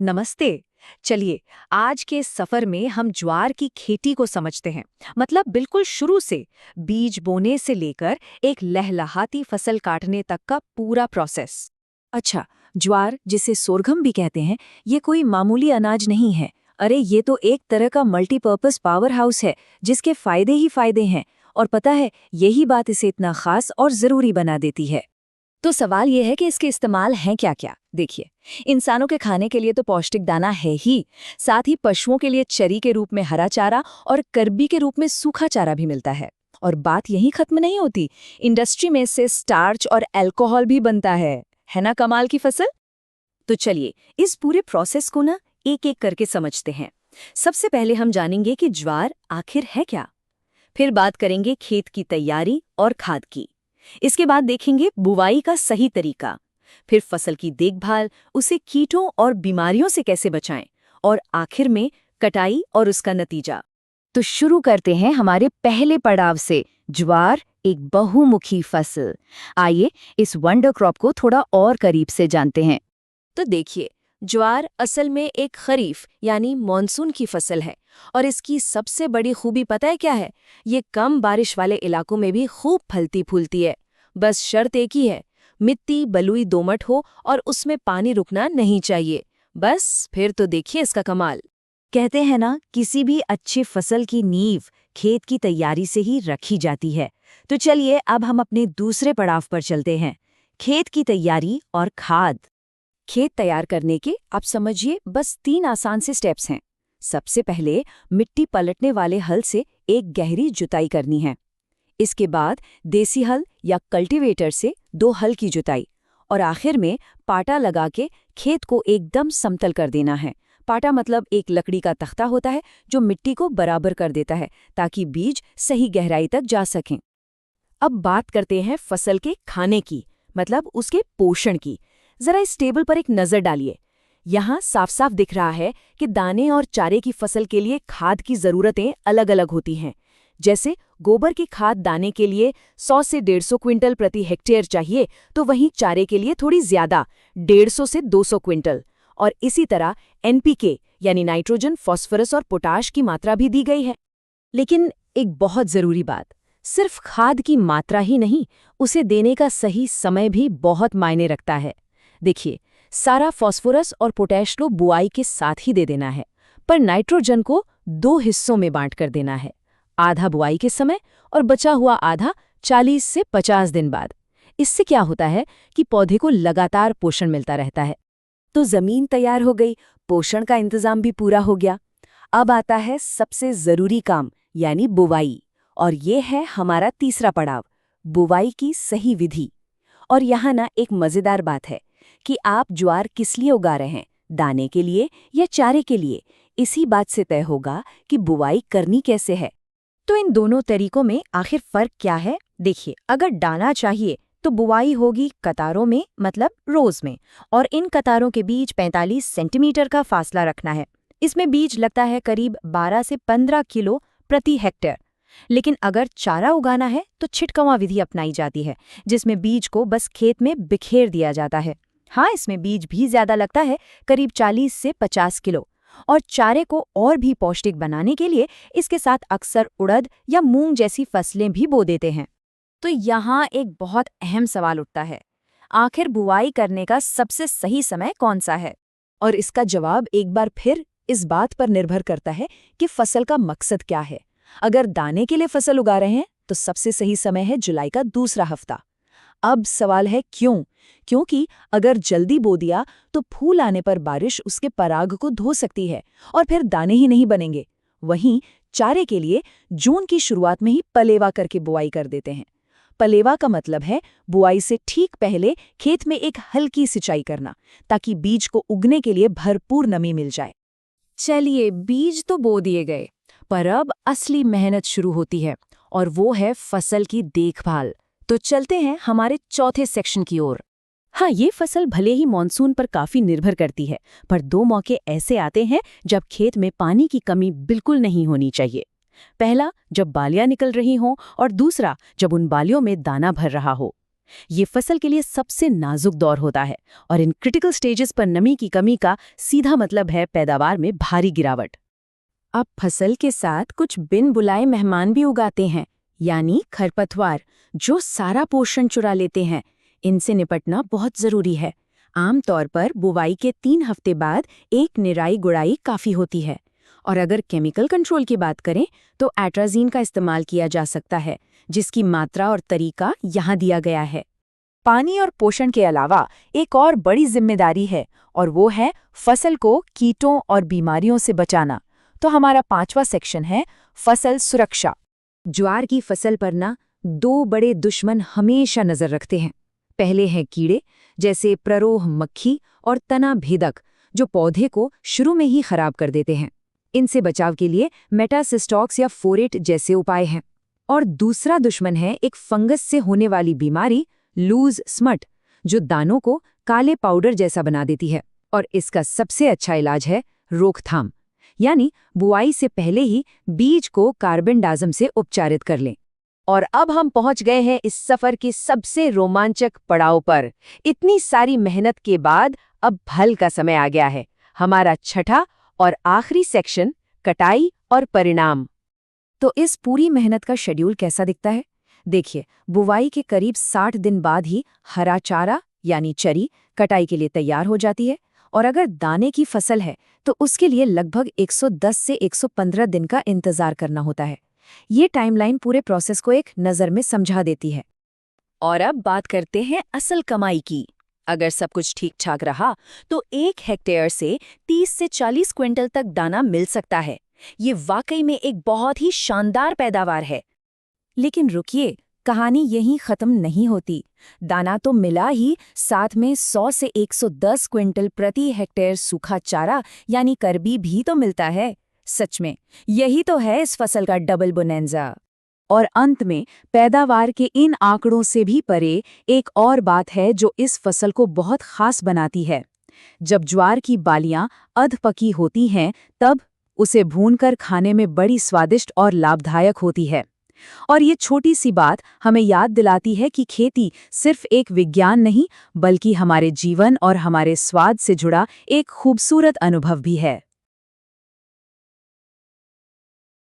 नमस्ते। चलिए, आज के इस सफर में हम ज्वार की खेती को समझते हैं। मतलब बिल्कुल शुरू से, बीज बोने से लेकर एक लहलहाती फसल काटने तक का पूरा प्रोसेस। अच्छा, ज्वार जिसे सोरघम भी कहते हैं, ये कोई मामूली अनाज नहीं है। अरे ये तो एक तरह का मल्टीपर्पस पावर हाउस है, जिसके फायदे ही फायदे हैं। और पता है, यही बात इसे इतना खास और जरूरी बना देती है। तो सवाल ये है कि इसके इस्तेमाल हैं क्या-क्या? देखिए, इंसानों के खाने के लिए तो पौष्टिक दाना है ही, साथ ही पशुओं के लिए चरी के रूप में हरा चारा और कर्बी के रूप में सूखा चारा भी मिलता है। और बात यहीं खत्म नहीं होती, इंडस्ट्री में से स्टार्च और अल्कोहल भी बनता है ना कमाल की फसल? तो चलिए, इस पूरे प्रोसेस को ना एक-एक करके समझते हैं। सबसे पहले हम जानेंगे कि ज्वार आखिर है क्या? फिर बात करेंगे खेत की तैयारी और खाद की। इसके बाद देखेंगे बुवाई का सही तरीका। फिर फसल की देखभाल, उसे कीटों और बीमारियों से कैसे बचाएं, और आखिर में कटाई और उसका नतीजा। तो शुरू करते हैं हमारे पहले पड़ाव से, ज्वार एक बहुमुखी फसल। आइए इस वंडर क्रॉप को थोड़ा और करीब से जानते हैं। तो देखिए, ज्वार असल में एक खरीफ यानी मॉनसून की फसल है, और इसकी सबसे बड़ी खूबी पता है क्या है? ये कम बारिश वाले इलाकों में भी खूब फलती फूलती है। बस शर्त एक ही है, मिट्टी बलुई दोमट हो और उसमें पानी रुकना नहीं चाहिए। बस फिर तो देखिए इसका कमाल। कहते हैं ना, किसी भी अच्छी फसल की नींव खेत की तैयारी से ही रखी जाती है। तो चलिए अब हम अपने दूसरे पड़ाव पर चलते हैं, खेत की तैयारी और खाद। खेत तैयार करने के आप समझिए बस 3 आसान से स्टेप्स हैं। सबसे पहले मिट्टी पलटने वाले हल से एक गहरी जुताई करनी है। इसके बाद देसी हल या कल्टीवेटर से 2 हल की जुताई, और आखिर में पाटा लगा के खेत को एकदम समतल कर देना है। पाटा मतलब एक लकड़ी का तख्ता होता है जो मिट्टी को बराबर कर देता है ताकि बीज सही गहराई तक जा सकें। अब बात करते हैं फसल के खाने की, मतलब उसके पोषण की। जरा इस टेबल पर एक नजर डालिए। यहाँ साफ साफ दिख रहा है कि दाने और चारे की फसल के लिए खाद की जरूरतें अलग अलग होती हैं। जैसे गोबर की खाद दाने के लिए 100 से 150 क्विंटल प्रति हेक्टेयर चाहिए, तो वहीं चारे के लिए थोड़ी ज्यादा, 150 से 200 क्विंटल। और इसी तरह एनपीके यानी नाइट्रोजन, फास्फोरस और पोटाश की मात्रा भी दी गई है। लेकिन एक बहुत जरूरी बात, सिर्फ खाद की मात्रा ही नहीं, उसे देने का सही समय भी बहुत मायने रखता है। देखिए, सारा फास्फोरस और पोटैश को बुआई के साथ ही दे देना है, पर नाइट्रोजन को 2 हिस्सों में बांट कर देना है। आधा बुआई के समय और बचा हुआ आधा 40 से 50 दिन बाद। इससे क्या होता है कि पौधे को लगातार पोषण मिलता रहता है। तो जमीन तैयार हो गई, पोषण का इंतजाम भी पूरा हो गया। अब आता है सबसे जरूरी काम, यानी बुवाई। और ये है हमारा तीसरा पड़ाव, बुवाई की सही विधि। और यहाँ ना एक मजेदार बात है कि आप ज्वार किस लिए उगा रहे हैं, दाने के लिए या चारे के लिए, इसी बात से तय होगा कि बुवाई करनी कैसे है। तो इन दोनों तरीकों में आखिर फर्क क्या है? देखिए, अगर दाना चाहिए तो बुवाई होगी कतारों में, मतलब रोज में, और इन कतारों के बीच 45 सेंटीमीटर का फासला रखना है। इसमें बीज लगता है करीब 12 से 15 किलो प्रति हेक्टेयर। लेकिन अगर चारा उगाना है तो छिटकवा विधि अपनाई जाती है, जिसमें बीज को बस खेत में बिखेर दिया जाता है। हाँ, इसमें बीज भी ज्यादा लगता है, करीब 40 से 50 किलो। और चारे को और भी पौष्टिक बनाने के लिए इसके साथ अक्सर उड़द या मूंग जैसी फसलें भी बो देते हैं। तो यहाँ एक बहुत अहम सवाल उठता है, आखिर बुवाई करने का सबसे सही समय कौन सा है? और इसका जवाब एक बार फिर इस बात पर निर्भर करता है कि फसल का मकसद क्या है। अगर दाने के लिए फसल उगा रहे हैं तो सबसे सही समय है जुलाई का दूसरा हफ्ता। अब सवाल है क्यों? क्योंकि अगर जल्दी बो दिया तो फूल आने पर बारिश उसके पराग को धो सकती है और फिर दाने ही नहीं बनेंगे। वहीं चारे के लिए जून की शुरुआत में ही पलेवा करके बुआई कर देते हैं। पलेवा का मतलब है बुआई से ठीक पहले खेत में एक हल्की सिंचाई करना, ताकि बीज को उगने के लिए भरपूर नमी मिल जाए। चलिए, बीज तो बो दिए गए, पर अब असली मेहनत शुरू होती है, और वो है फसल की देखभाल। तो चलते हैं हमारे चौथे सेक्शन की ओर। हाँ, ये फसल भले ही मॉनसून पर काफी निर्भर करती है, पर 2 मौके ऐसे आते हैं जब खेत में पानी की कमी बिल्कुल नहीं होनी चाहिए। पहला, जब बालियां निकल रही हों, और दूसरा, जब उन बालियों में दाना भर रहा हो। ये फसल के लिए सबसे नाजुक दौर होता है और इन क्रिटिकल स्टेजेस पर नमी की कमी का सीधा मतलब है पैदावार में भारी गिरावट। अब फसल के साथ कुछ बिन बुलाए मेहमान भी उगाते हैं, यानी खरपतवार, जो सारा पोषण चुरा लेते हैं। इनसे निपटना बहुत जरूरी है। आमतौर पर बुवाई के 3 हफ्ते बाद एक निराई गुड़ाई काफी होती है। और अगर केमिकल कंट्रोल की बात करें तो एट्राजीन का इस्तेमाल किया जा सकता है, जिसकी मात्रा और तरीका यहाँ दिया गया है। पानी और पोषण के अलावा एक और बड़ी जिम्मेदारी है, और वो है फसल को कीटों और बीमारियों से बचाना। तो हमारा 5वां सेक्शन है फसल सुरक्षा। ज्वार की फसल पर 2 बड़े दुश्मन हमेशा नजर रखते हैं। पहले हैं कीड़े, जैसे प्ररोह मक्खी और तना भेदक, जो पौधे को शुरू में ही खराब कर देते हैं। इनसे बचाव के लिए मेटासिस्टॉक्स या फोरेट जैसे उपाय हैं। और दूसरा दुश्मन है एक फंगस से होने वाली बीमारी, लूज स्मट, जो दानों को काले पाउडर जैसा बना देती है। और इसका सबसे अच्छा इलाज है रोकथाम, यानी बुआई से पहले ही बीज को कार्बेंडाज़म से उपचारित कर लें। और अब हम पहुंच गए हैं इस सफर के सबसे रोमांचक पड़ाव पर। इतनी सारी मेहनत के बाद अब फल का समय आ गया है। हमारा छठा और आखिरी सेक्शन, कटाई और परिणाम। तो इस पूरी मेहनत का शेड्यूल कैसा दिखता है? देखिए, बुवाई के करीब 60 दिन बाद ही हरा चारा यानी चरी कटाई के लिए तैयार हो जाती है। और अगर दाने की फसल है तो उसके लिए लगभग 110 से 115 दिन का इंतजार करना होता है। ये टाइमलाइन पूरे प्रोसेस को एक नज़र में समझा देती है। और अब बात करते हैं असल कमाई की। अगर सब कुछ ठीक ठाक रहा तो 1 हेक्टेयर से 30 से 40 क्विंटल तक दाना मिल सकता है। ये वाकई में एक बहुत ही शानदार पैदावार है। लेकिन रुकिए, कहानी यहीं खत्म नहीं होती। दाना तो मिला ही, साथ में 100 से 110 क्विंटल प्रति हेक्टेयर सूखा चारा यानी करबी भी तो मिलता है। सच में यही तो है इस फसल का डबल बोनेंजा। और अंत में पैदावार के इन आंकड़ों से भी परे एक और बात है जो इस फसल को बहुत खास बनाती है। जब ज्वार की बालियां अध पकी होती हैं तब उसे भूनकर खाने में बड़ी स्वादिष्ट और लाभदायक होती है। और ये छोटी सी बात हमें याद दिलाती है कि खेती सिर्फ एक विज्ञान नहीं, बल्कि हमारे जीवन और हमारे स्वाद से जुड़ा एक खूबसूरत अनुभव भी है।